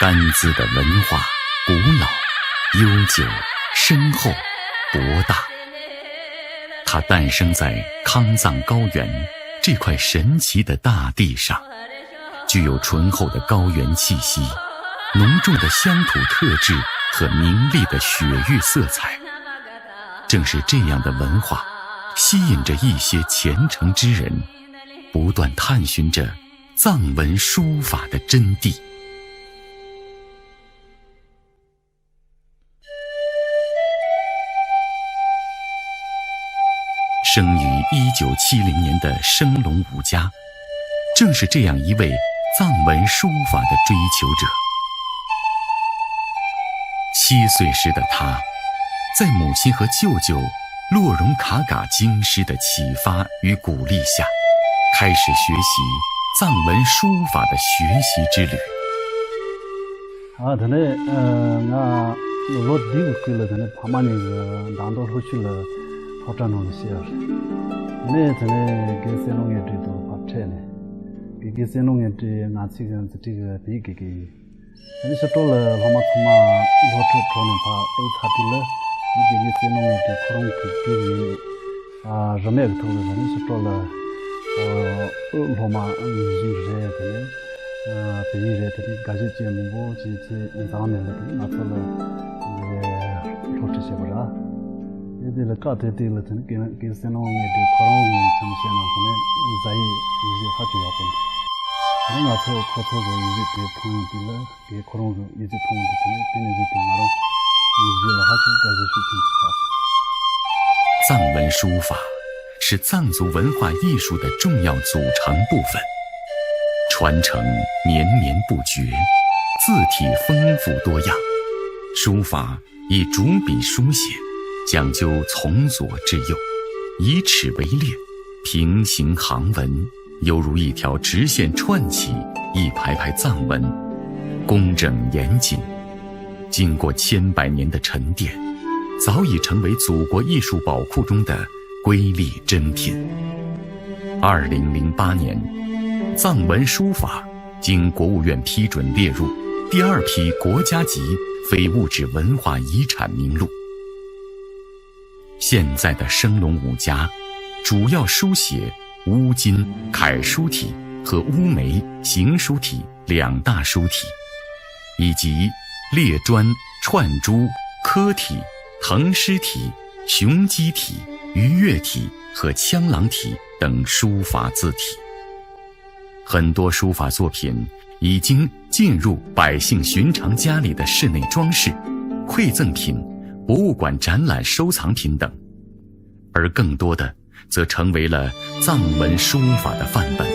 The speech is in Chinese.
甘孜的文化古老、悠久、深厚、博大。它诞生在康藏高原这块神奇的大地上，具有醇厚的高原气息、浓重的乡土特质和明丽的雪域色彩。正是这样的文化，吸引着一些虔诚之人，不断探寻着藏文书法的真谛。生于1970年的生龙武家，正是这样一位藏文书法的追求者。7岁时的他，在母亲和舅舅洛荣卡嘎经师的启发与鼓励下，开始学习藏文书法的学习之旅。藏文书法是藏族文化艺术的重要组成部分，传承绵绵不绝，字体丰富多样。书法以竹笔书写，讲究从左至右，以尺为列，平行行文犹如一条直线串起一排排藏文，工整严谨，经过千百年的沉淀，早已成为祖国艺术宝库中的瑰丽珍品。2008年，藏文书法经国务院批准列入第2批国家级非物质文化遗产名录。现在的生龙武家主要书写乌金楷书体和乌梅行书体2大书体，以及列砖、串珠、刻体、藤狮体、雄鸡体、鱼跃体和羌狼体等书法字体。很多书法作品已经进入百姓寻常家里的室内装饰、馈赠品、博物馆展览收藏品等，而更多的则成为了藏文书法的范本。